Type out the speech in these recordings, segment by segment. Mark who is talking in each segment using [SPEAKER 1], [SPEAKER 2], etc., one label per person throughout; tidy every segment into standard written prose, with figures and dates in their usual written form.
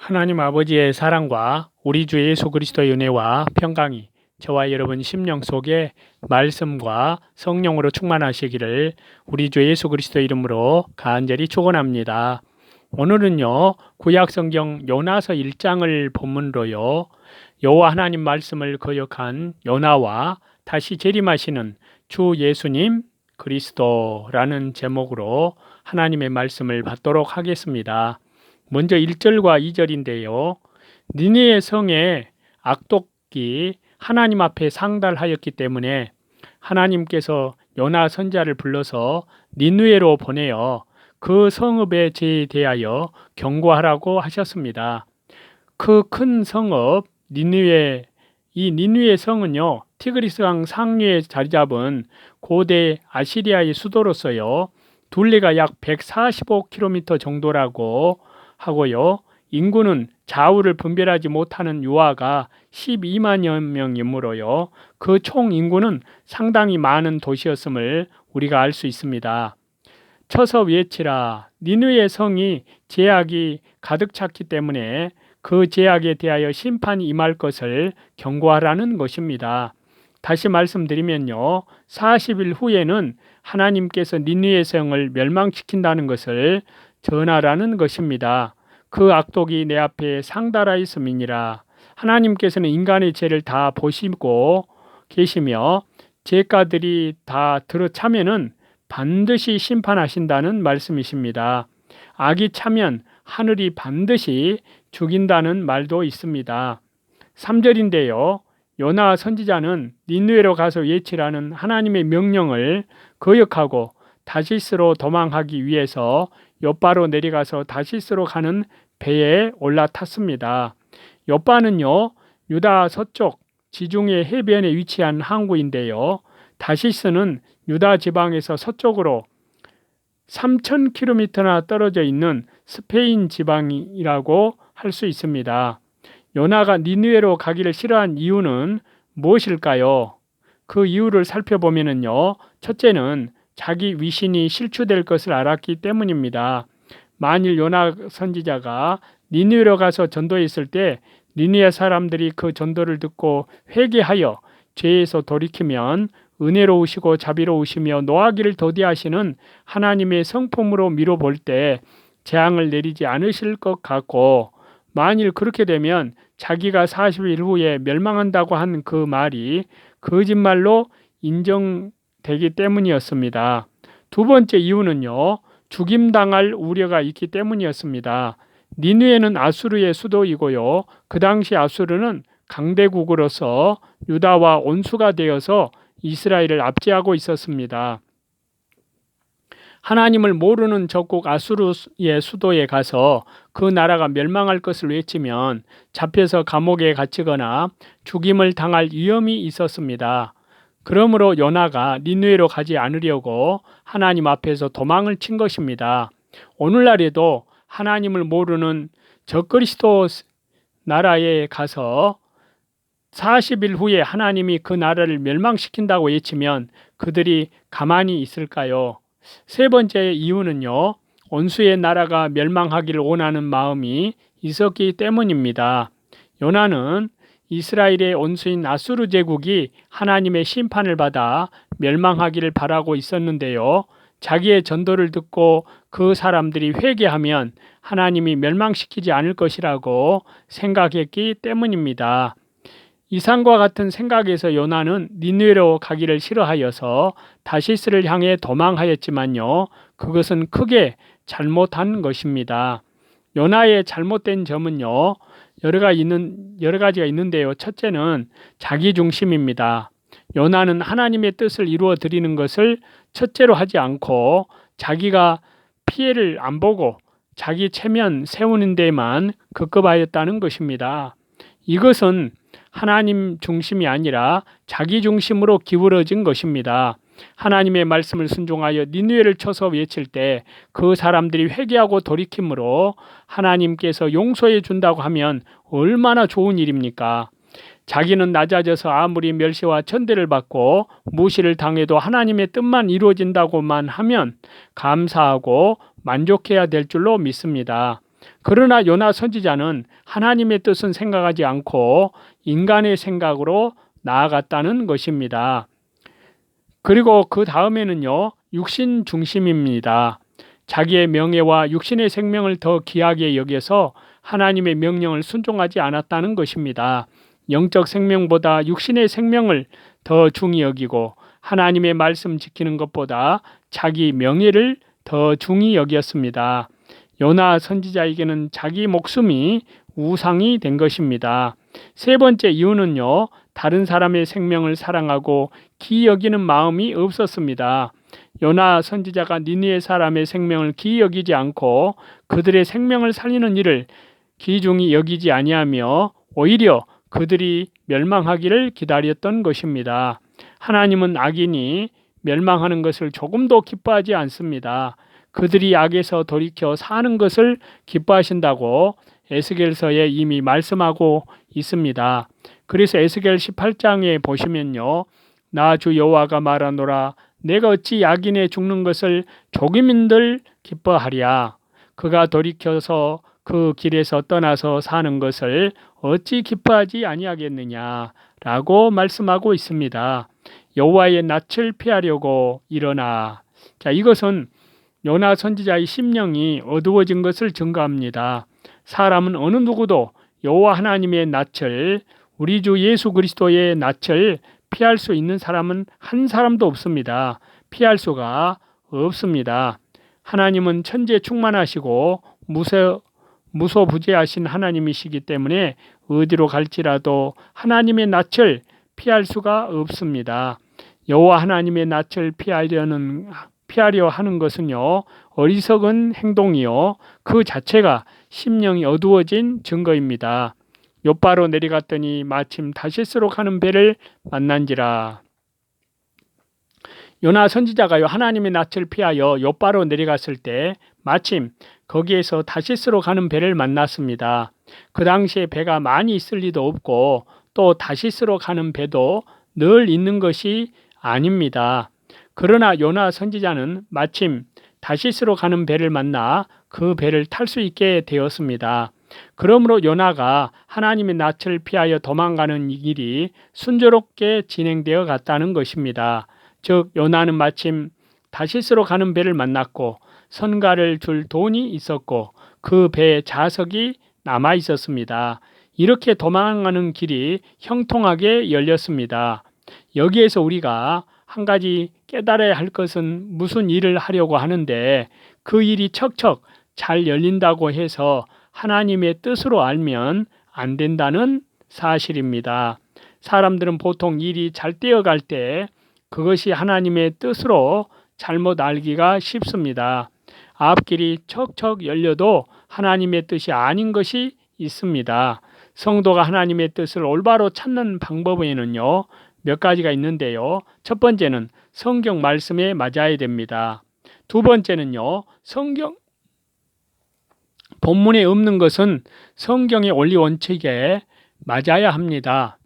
[SPEAKER 1] 하나님 아버지의 사랑과 우리 주 예수 그리스도의 은혜와 평강이 저와 여러분 심령 속에 말씀과 성령으로 충만하시기를 우리 주 예수 그리스도의 이름으로 간절히 축원합니다. 오늘은요, 구약 성경 요나서 1장을 본문으로요, 여호와 하나님 말씀을 거역한 요나와 다시 재림하시는 주 예수님 그리스도라는 제목으로 하나님의 말씀을 받도록 하겠습니다. 먼저 1절과 2절인데요. 니느웨 성의 악독이 하나님 앞에 상달하였기 때문에 하나님께서 요나 선지자를 불러서 니느웨로 보내어 그 성읍에 대하여 경고하라고 하셨습니다. 그 큰 성읍 니느웨, 이 니느웨 성은요, 티그리스강 상류에 자리 잡은 고대 아시리아의 수도로서요, 둘레가 약 145km 정도라고 하고요. 인구는 좌우를 분별하지 못하는 유아가 12만여 명이므로요. 그 총 인구는 상당히 많은 도시였음을 우리가 알 수 있습니다. 쳐서 외치라. 니느웨 성이 죄악이 가득 찼기 때문에 그 죄악에 대하여 심판이 임할 것을 경고하라는 것입니다. 다시 말씀드리면요. 40일 후에는 하나님께서 니느웨 성을 멸망시킨다는 것을 전하라는 것입니다. 그 악독이 내 앞에 상달하 있음이니라. 하나님께서는 인간의 죄를 다 보시고 계시며 죄가들이 다 들어차면은 반드시 심판하신다는 말씀이십니다. 악이 차면 하늘이 반드시 죽인다는 말도 있습니다. 3절인데요. 요나 선지자는 니느웨로 가서 외치라는 하나님의 명령을 거역하고 다시스로 도망하기 위해서 욥바로 내려가서 다시스로 가는 배에 올라탔습니다. 욥바는요, 유다 서쪽 지중해 해변에 위치한 항구인데요. 다시스는 유다 지방에서 서쪽으로 3,000km나 떨어져 있는 스페인 지방이라고 할 수 있습니다. 요나가 니느웨로 가기를 싫어한 이유는 무엇일까요? 그 이유를 살펴보면요. 첫째는 자기 위신이 실추될 것을 알았기 때문입니다. 만일 요나 선지자가 니느웨로 가서 전도했을 때 니느웨 사람들이 그 전도를 듣고 회개하여 죄에서 돌이키면 은혜로우시고 자비로우시며 노하기를 더디하시는 하나님의 성품으로 미뤄볼 때 재앙을 내리지 않으실 것 같고, 만일 그렇게 되면 자기가 40일 후에 멸망한다고 한 그 말이 거짓말로 인정되기 때문이었습니다. 두 번째 이유는요, 죽임당할 우려가 있기 때문이었습니다. 니느웨는 아수르의 수도이고요. 그 당시 아수르는 강대국으로서 유다와 온수가 되어서 이스라엘을 압제하고 있었습니다. 하나님을 모르는 적국 아수르의 수도에 가서 그 나라가 멸망할 것을 외치면 잡혀서 감옥에 갇히거나 죽임을 당할 위험이 있었습니다. 그러므로 요나가 니느웨로 가지 않으려고 하나님 앞에서 도망을 친 것입니다. 오늘날에도 하나님을 모르는 적그리스도 나라에 가서 40일 후에 하나님이 그 나라를 멸망시킨다고 외치면 그들이 가만히 있을까요? 세 번째 이유는요, 온수의 나라가 멸망하기를 원하는 마음이 있었기 때문입니다. 요나는 이스라엘의 온수인 아수르 제국이 하나님의 심판을 받아 멸망하기를 바라고 있었는데요. 자기의 전도를 듣고 그 사람들이 회개하면 하나님이 멸망시키지 않을 것이라고 생각했기 때문입니다. 이상과 같은 생각에서 요나는 니느웨로 가기를 싫어하여서 다시스를 향해 도망하였지만요. 그것은 크게 잘못한 것입니다. 요나의 잘못된 점은요, 여러 가지가 있는데요. 첫째는 자기 중심입니다. 요나는 하나님의 뜻을 이루어 드리는 것을 첫째로 하지 않고 자기가 피해를 안 보고 자기 체면 세우는 데만 급급하였다는 것입니다. 이것은 하나님 중심이 아니라 자기 중심으로 기울어진 것입니다. 하나님의 말씀을 순종하여 니느웨를 쳐서 외칠 때 그 사람들이 회개하고 돌이킴으로 하나님께서 용서해 준다고 하면 얼마나 좋은 일입니까? 자기는 낮아져서 아무리 멸시와 천대를 받고 무시를 당해도 하나님의 뜻만 이루어진다고만 하면 감사하고 만족해야 될 줄로 믿습니다. 그러나 요나 선지자는 하나님의 뜻은 생각하지 않고 인간의 생각으로 나아갔다는 것입니다. 그리고 그 다음에는요, 육신 중심입니다. 자기의 명예와 육신의 생명을 더 귀하게 여겨서 하나님의 명령을 순종하지 않았다는 것입니다. 영적 생명보다 육신의 생명을 더 중히 여기고 하나님의 말씀 지키는 것보다 자기 명예를 더 중히 여겼습니다. 요나 선지자에게는 자기 목숨이 우상이 된 것입니다. 세 번째 이유는요, 다른 사람의 생명을 사랑하고 귀히 여기는 마음이 없었습니다. 요나 선지자가 니느웨 사람의 생명을 귀히 여기지 않고 그들의 생명을 살리는 일을 귀중히 여기지 아니하며 오히려 그들이 멸망하기를 기다렸던 것입니다. 하나님은 악인이 멸망하는 것을 조금도 기뻐하지 않습니다. 그들이 악에서 돌이켜 사는 것을 기뻐하신다고 에스겔서에 이미 말씀하고 있습니다. 그래서 에스겔 18장에 보시면요, 나 주 여호와가 말하노라 내가 어찌 악인의 죽는 것을 조기민들 기뻐하랴. 그가 돌이켜서 그 길에서 떠나서 사는 것을 어찌 기뻐하지 아니하겠느냐라고 말씀하고 있습니다. 여호와의 낯을 피하려고 일어나. 자, 이것은 요나 선지자의 심령이 어두워진 것을 증거합니다. 사람은 어느 누구도 여호와 하나님의 낯을, 우리 주 예수 그리스도의 낯을 피할 수 있는 사람은 한 사람도 없습니다. 피할 수가 없습니다. 하나님은 천재 충만하시고 무소부재하신 하나님이시기 때문에 어디로 갈지라도 하나님의 낯을 피할 수가 없습니다. 여호와 하나님의 낯을 피하려 하는 것은요, 어리석은 행동이요, 그 자체가 심령이 어두워진 증거입니다. 욥바로 내려갔더니 마침 다시스로 가는 배를 만난지라. 요나 선지자가요, 하나님의 낯을 피하여 욥바로 내려갔을 때 마침 거기에서 다시스로 가는 배를 만났습니다. 그 당시에 배가 많이 있을 리도 없고 또 다시스로 가는 배도 늘 있는 것이 아닙니다. 그러나 요나 선지자는 마침 다시스로 가는 배를 만나 그 배를 탈 수 있게 되었습니다. 그러므로 요나가 하나님의 낯을 피하여 도망가는 일이 순조롭게 진행되어 갔다는 것입니다. 즉 요나는 마침 다시스로 가는 배를 만났고 선가를 줄 돈이 있었고 그 배에 자석이 남아 있었습니다. 이렇게 도망가는 길이 형통하게 열렸습니다. 여기에서 우리가 한 가지 깨달아야 할 것은 무슨 일을 하려고 하는데 그 일이 척척 잘 열린다고 해서 하나님의 뜻으로 알면 안 된다는 사실입니다. 사람들은 보통 일이 잘 되어갈 때 그것이 하나님의 뜻으로 잘못 알기가 쉽습니다. 앞길이 척척 열려도 하나님의 뜻이 아닌 것이 있습니다. 성도가 하나님의 뜻을 올바로 찾는 방법에는요, 몇 가지가 있는데요. 첫 번째는 성경 말씀에 맞아야 됩니다. 두 번째는요, 성경 본문에 없는 것은 성경의 원리 원칙에 맞아야 합니다.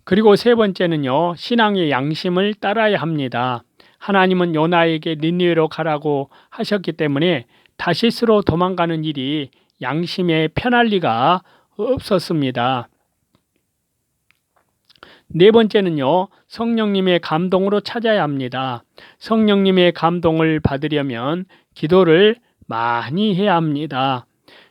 [SPEAKER 1] 그리고 세 번째는요, 신앙의 양심을 따라야 합니다. 하나님은 요나에게 니느웨로 가라고 하셨기 때문에 다시스로 도망가는 일이 양심에 편할 리가 없었습니다. 네 번째는요, 성령님의 감동으로 찾아야 합니다. 성령님의 감동을 받으려면 기도를 많이 해야 합니다.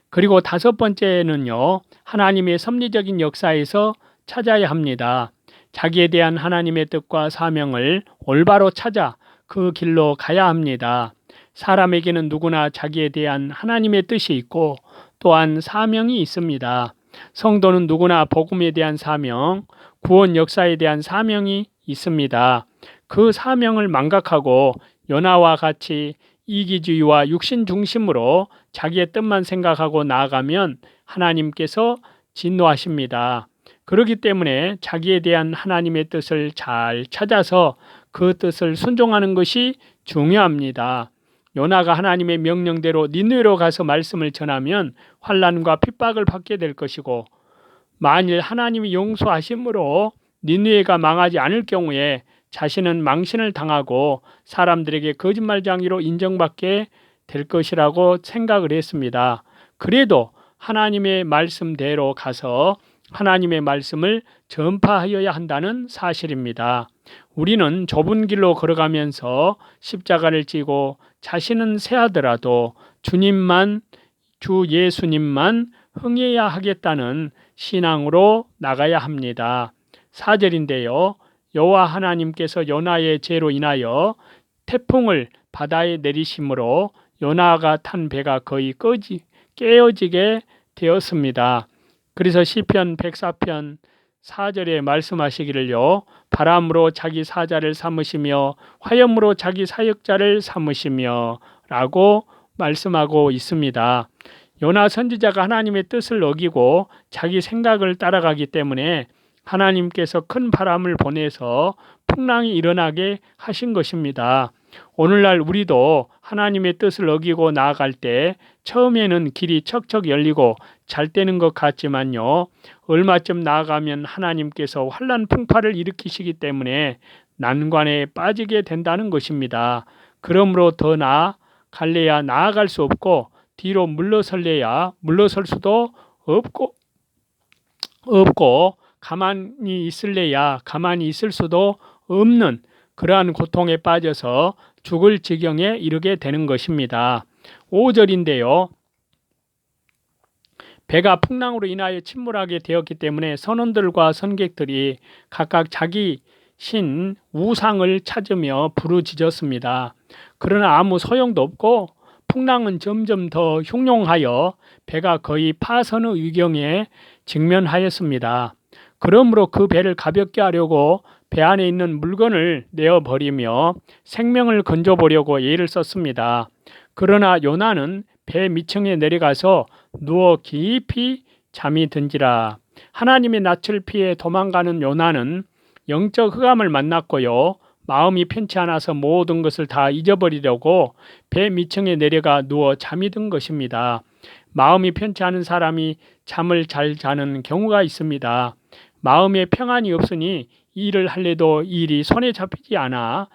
[SPEAKER 1] 그리고 다섯 번째는요, 하나님의 섭리적인 역사에서 찾아야 합니다. 자기에 대한 하나님의 뜻과 사명을 올바로 찾아 그 길로 가야 합니다. 사람에게는 누구나 자기에 대한 하나님의 뜻이 있고 또한 사명이 있습니다. 성도는 누구나 복음에 대한 사명, 구원 역사에 대한 사명이 있습니다. 그 사명을 망각하고 요나와 같이 이기주의와 육신 중심으로 자기의 뜻만 생각하고 나아가면 하나님께서 진노하십니다. 그렇기 때문에 자기에 대한 하나님의 뜻을 잘 찾아서 그 뜻을 순종하는 것이 중요합니다. 요나가 하나님의 명령대로 니느웨로 가서 말씀을 전하면 환난과 핍박을 받게 될 것이고, 만일 하나님이 용서하심으로 니느웨가 망하지 않을 경우에 자신은 망신을 당하고 사람들에게 거짓말쟁이로 인정받게 될 것이라고 생각을 했습니다. 그래도 하나님의 말씀대로 가서 하나님의 말씀을 전파하여야 한다는 사실입니다. 우리는 좁은 길로 걸어가면서 십자가를 지고 자신은 세하더라도 주 예수님만 흥해야 하겠다는 신앙으로 나가야 합니다. 4절인데요. 여호와 하나님께서 요나의 죄로 인하여 태풍을 바다에 내리심으로 요나가 탄 배가 거의 깨어지게 되었습니다. 그래서 시편 104편 4절에 말씀하시기를요. 바람으로 자기 사자를 삼으시며 화염으로 자기 사역자를 삼으시며 라고 말씀하고 있습니다. 요나 선지자가 하나님의 뜻을 어기고 자기 생각을 따라가기 때문에 하나님께서 큰 바람을 보내서 풍랑이 일어나게 하신 것입니다. 오늘날 우리도 하나님의 뜻을 어기고 나아갈 때 처음에는 길이 척척 열리고 잘 되는 것 같지만요. 얼마쯤 나아가면 하나님께서 환난 풍파를 일으키시기 때문에 난관에 빠지게 된다는 것입니다. 그러므로 더 나아갈래야 나아갈 수 없고 뒤로 물러설 수도 없고 가만히 있을래야 가만히 있을 수도 없는 그러한 고통에 빠져서 죽을 지경에 이르게 되는 것입니다. 5절인데요. 배가 풍랑으로 인하여 침몰하게 되었기 때문에 선원들과 선객들이 각각 자기 신 우상을 찾으며 부르짖었습니다. 그러나 아무 소용도 없고 풍랑은 점점 더 흉용하여 배가 거의 파선의 위경에 직면하였습니다. 그러므로 그 배를 가볍게 하려고 배 안에 있는 물건을 내어버리며 생명을 건져보려고 애를 썼습니다. 그러나 요나는 배 밑층에 내려가서 누워 깊이 잠이 든지라. 하나님의 낯을 피해 도망가는 요나는 영적 흑암을 만났고요. 마음이 편치 않아서 모든 것을 다 잊어버리려고 배 밑층에 내려가 누워 잠이 든 것입니다. 마음이 편치 않은 사람이 잠을 잘 자는 경우가 있습니다. 마음에 평안이 없으니 일을 할래도 일이 손에 잡히지 않아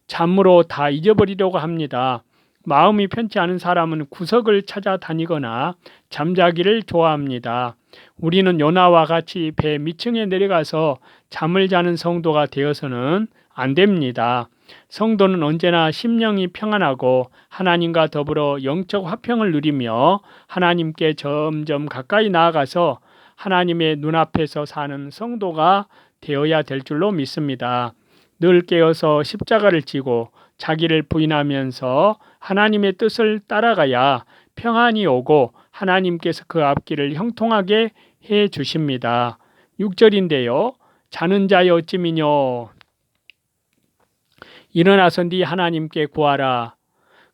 [SPEAKER 1] 잠으로 다 잊어버리려고 합니다. 마음이 편치 않은 사람은 구석을 찾아다니거나 잠자기를 좋아합니다. 우리는 요나와 같이 배 밑층에 내려가서 잠을 자는 성도가 되어서는 안 됩니다. 성도는 언제나 심령이 평안하고 하나님과 더불어 영적 화평을 누리며 하나님께 점점 가까이 나아가서 하나님의 눈앞에서 사는 성도가 되어야 될 줄로 믿습니다. 늘 깨어서 십자가를 지고 자기를 부인하면서 하나님의 뜻을 따라가야 평안이 오고 하나님께서 그 앞길을 형통하게 해 주십니다. 6절인데요. 자는 자여 어찌미뇨 일어나서 네 하나님께 구하라.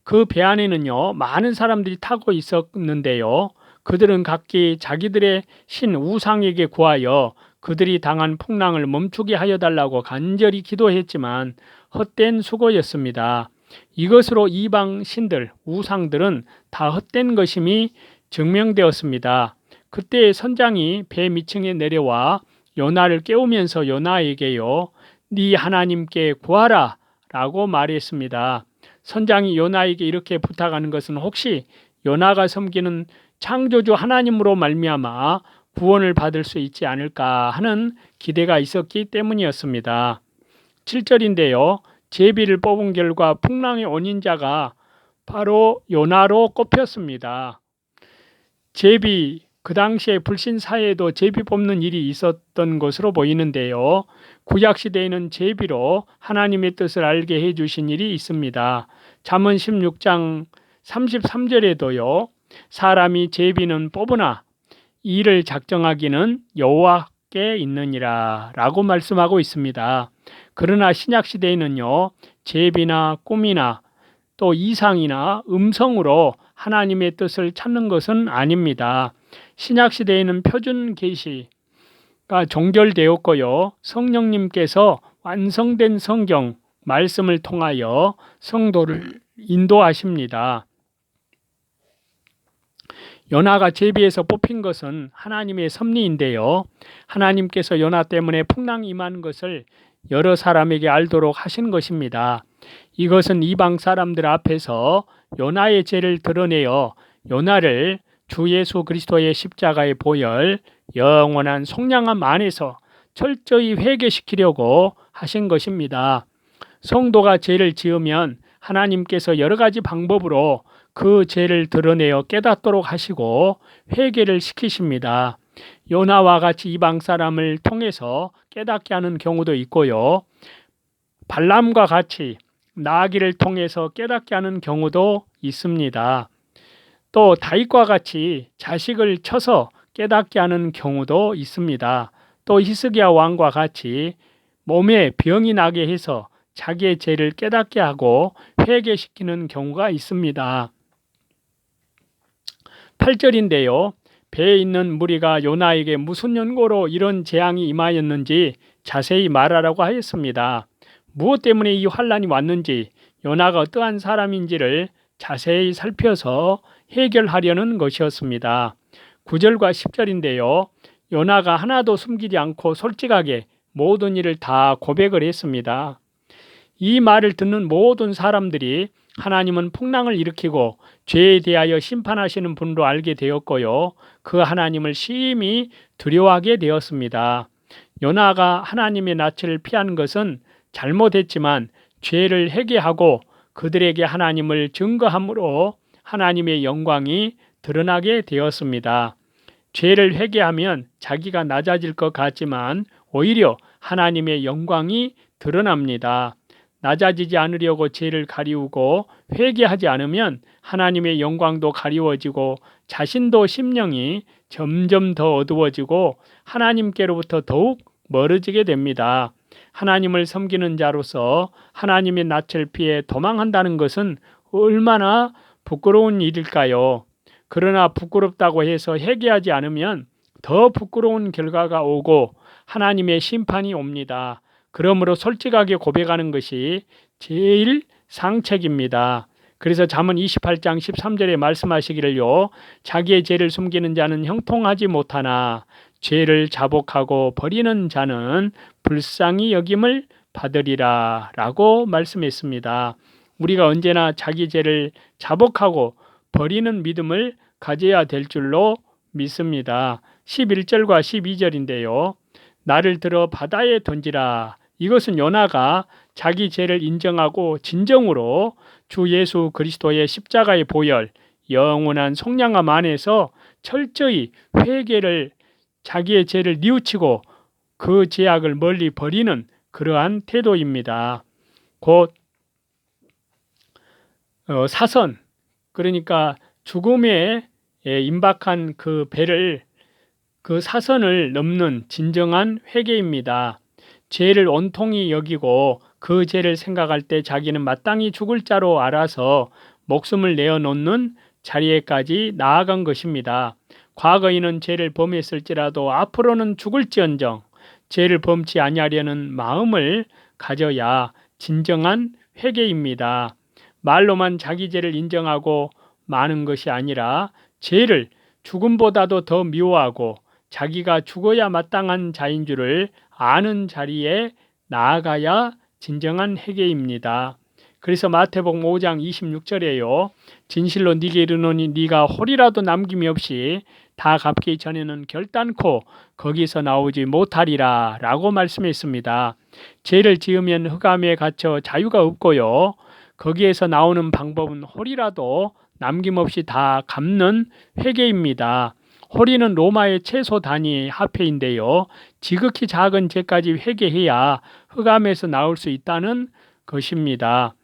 [SPEAKER 1] 그 배 안에는요 많은 사람들이 타고 있었는데요. 그들은 각기 자기들의 신 우상에게 구하여 그들이 당한 풍랑을 멈추게 하여 달라고 간절히 기도했지만 헛된 수고였습니다. 이것으로 이방 신들, 우상들은 다 헛된 것임이 증명되었습니다. 그때 선장이 배 밑층에 내려와 요나를 깨우면서 요나에게요. 네 하나님께 구하라 라고 말했습니다. 선장이 요나에게 이렇게 부탁하는 것은 혹시 요나가 섬기는 창조주 하나님으로 말미암아 구원을 받을 수 있지 않을까 하는 기대가 있었기 때문이었습니다. 7절인데요. 제비를 뽑은 결과 풍랑의 원인자가 바로 요나로 꼽혔습니다. 제비, 그 당시에 불신 사회에도 제비 뽑는 일이 있었던 것으로 보이는데요. 구약시대에는 제비로 하나님의 뜻을 알게 해주신 일이 있습니다. 잠언 16장 33절에도요. 사람이 제비는 뽑으나 이를 작정하기는 여호와께 있느니라 라고 말씀하고 있습니다. 그러나 신약시대에는요. 제비나 꿈이나 또 이상이나 음성으로 하나님의 뜻을 찾는 것은 아닙니다. 신약시대에는 표준 계시가 종결되었고요. 성령님께서 완성된 성경 말씀을 통하여 성도를 인도하십니다. 요나가 제비에서 뽑힌 것은 하나님의 섭리인데요. 하나님께서 요나 때문에 풍랑이 임한 것을 여러 사람에게 알도록 하신 것입니다. 이것은 이방 사람들 앞에서 요나의 죄를 드러내어 요나를 주 예수 그리스도의 십자가의 보혈, 영원한 속량함 안에서 철저히 회개시키려고 하신 것입니다. 성도가 죄를 지으면 하나님께서 여러 가지 방법으로 그 죄를 드러내어 깨닫도록 하시고 회개를 시키십니다. 요나와 같이 이방 사람을 통해서 깨닫게 하는 경우도 있고요. 발람과 같이 나아기를 통해서 깨닫게 하는 경우도 있습니다. 또 다윗과 같이 자식을 쳐서 깨닫게 하는 경우도 있습니다. 또 히스기야 왕과 같이 몸에 병이 나게 해서 자기의 죄를 깨닫게 하고 회개시키는 경우가 있습니다. 8절인데요. 배에 있는 무리가 요나에게 무슨 연고로 이런 재앙이 임하였는지 자세히 말하라고 하였습니다. 무엇 때문에 이 환란이 왔는지, 요나가 어떠한 사람인지를 자세히 살펴서 해결하려는 것이었습니다. 9절과 10절인데요. 요나가 하나도 숨기지 않고 솔직하게 모든 일을 다 고백을 했습니다. 이 말을 듣는 모든 사람들이 하나님은 풍랑을 일으키고 죄에 대하여 심판하시는 분으로 알게 되었고요. 그 하나님을 심히 두려워하게 되었습니다. 요나가 하나님의 낯을 피한 것은 잘못했지만 죄를 회개하고 그들에게 하나님을 증거함으로 하나님의 영광이 드러나게 되었습니다. 죄를 회개하면 자기가 낮아질 것 같지만 오히려 하나님의 영광이 드러납니다. 낮아지지 않으려고 죄를 가리우고 회개하지 않으면 하나님의 영광도 가리워지고 자신도 심령이 점점 더 어두워지고 하나님께로부터 더욱 멀어지게 됩니다. 하나님을 섬기는 자로서 하나님의 낯을 피해 도망한다는 것은 얼마나 부끄러운 일일까요? 그러나 부끄럽다고 해서 회개하지 않으면 더 부끄러운 결과가 오고 하나님의 심판이 옵니다. 그러므로 솔직하게 고백하는 것이 제일 상책입니다. 그래서 잠언 28장 13절에 말씀하시기를요. 자기의 죄를 숨기는 자는 형통하지 못하나 죄를 자복하고 버리는 자는 불쌍히 여김을 받으리라 라고 말씀했습니다. 우리가 언제나 자기 죄를 자복하고 버리는 믿음을 가져야 될 줄로 믿습니다. 11절과 12절인데요. 나를 들어 바다에 던지라. 이것은 요나가 자기 죄를 인정하고 진정으로 주 예수 그리스도의 십자가의 보혈, 영원한 속량함 안에서 철저히 회개를 자기의 죄를 뉘우치고 그 죄악을 멀리 버리는 그러한 태도입니다. 곧 사선, 그러니까 죽음에 임박한 그 배를 그 사선을 넘는 진정한 회개입니다. 죄를 온통히 여기고 그 죄를 생각할 때 자기는 마땅히 죽을 자로 알아서 목숨을 내어놓는 자리에까지 나아간 것입니다. 과거에는 죄를 범했을지라도 앞으로는 죽을지언정 죄를 범치 아니하려는 마음을 가져야 진정한 회개입니다. 말로만 자기 죄를 인정하고 마는 것이 아니라 죄를 죽음보다도 더 미워하고 자기가 죽어야 마땅한 자인 줄을 아는 자리에 나아가야 진정한 회개입니다. 그래서 마태복음 5장 26절에요. 진실로 네게 이르노니 네가 홀이라도 남김이 없이 다 갚기 전에는 결단코 거기서 나오지 못하리라 라고 말씀했습니다. 죄를 지으면 흑암에 갇혀 자유가 없고요. 거기에서 나오는 방법은 홀이라도 남김없이 다 갚는 회개입니다. 홀이는 로마의 최소 단위 화폐인데요. 지극히 작은 죄까지 회개해야 흑암에서 나올 수 있다는 것입니다.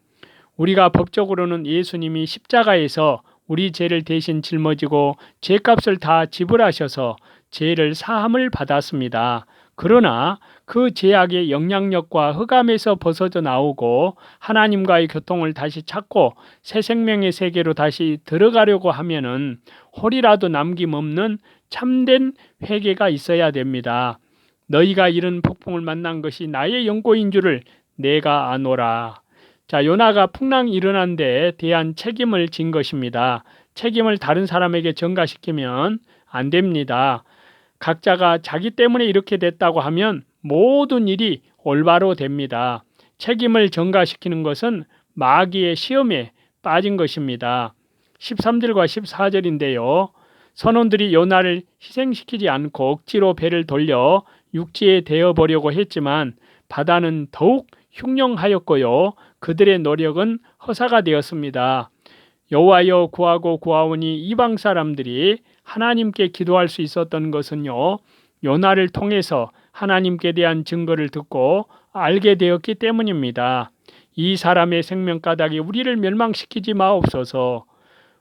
[SPEAKER 1] 우리가 법적으로는 예수님이 십자가에서 우리 죄를 대신 짊어지고 죄값을 다 지불하셔서 죄를 사함을 받았습니다. 그러나 그 죄악의 영향력과 흑암에서 벗어져 나오고 하나님과의 교통을 다시 찾고 새 생명의 세계로 다시 들어가려고 하면은 홀이라도 남김없는 참된 회개가 있어야 됩니다. 너희가 이런 폭풍을 만난 것이 나의 연고인 줄을 내가 아노라. 자, 요나가 풍랑이 일어난 데에 대한 책임을 진 것입니다. 책임을 다른 사람에게 전가시키면 안 됩니다. 각자가 자기 때문에 이렇게 됐다고 하면 모든 일이 올바로 됩니다. 책임을 전가시키는 것은 마귀의 시험에 빠진 것입니다. 13절과 14절인데요. 선원들이 요나를 희생시키지 않고 억지로 배를 돌려 육지에 대어 보려고 했지만 바다는 더욱 흉령하였고요. 그들의 노력은 허사가 되었습니다. 여호와여 구하고 구하오니 이방 사람들이 하나님께 기도할 수 있었던 것은요, 요나를 통해서 하나님께 대한 증거를 듣고 알게 되었기 때문입니다. 이 사람의 생명가닥이 우리를 멸망시키지 마옵소서.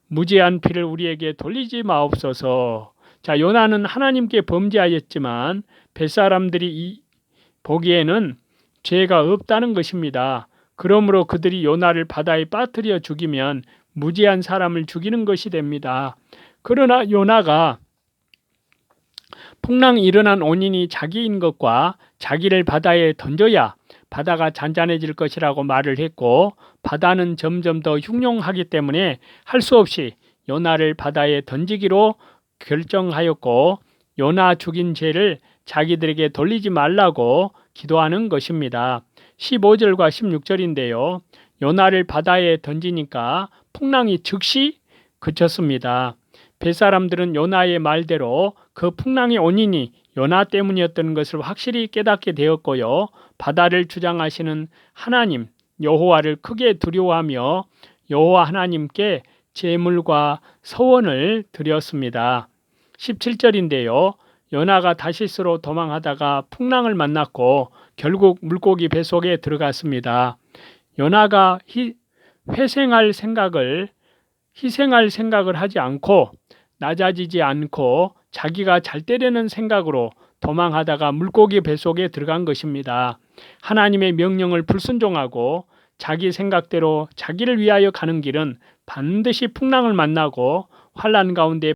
[SPEAKER 1] 무죄한 피를 우리에게 돌리지 마옵소서. 자, 요나는 하나님께 범죄하였지만 벳사람들이 보기에는 죄가 없다는 것입니다. 그러므로 그들이 요나를 바다에 빠뜨려 죽이면 무죄한 사람을 죽이는 것이 됩니다. 그러나 요나가 풍랑이 일어난 원인이 자기인 것과 자기를 바다에 던져야 바다가 잔잔해질 것이라고 말을 했고, 바다는 점점 더 흉흉하기 때문에 할 수 없이 요나를 바다에 던지기로 결정하였고, 요나 죽인 죄를 자기들에게 돌리지 말라고 기도하는 것입니다. 15절과 16절인데요. 요나를 바다에 던지니까 풍랑이 즉시 그쳤습니다. 벳사람들은 요나의 말대로 그 풍랑의 원인이 요나 때문이었던 것을 확실히 깨닫게 되었고요. 바다를 주장하시는 하나님 여호와를 크게 두려워하며 여호와 하나님께 제물과 서원을 드렸습니다. 17절인데요. 요나가 다시스로 도망하다가 풍랑을 만났고 결국 물고기 뱃속에 들어갔습니다. 요나가 희생할 생각을 하지 않고 낮아지지 않고 자기가 잘 되려는 생각으로 도망하다가 물고기 뱃속에 들어간 것입니다. 하나님의 명령을 불순종하고 자기 생각대로 자기를 위하여 가는 길은 반드시 풍랑을 만나고 환난 가운데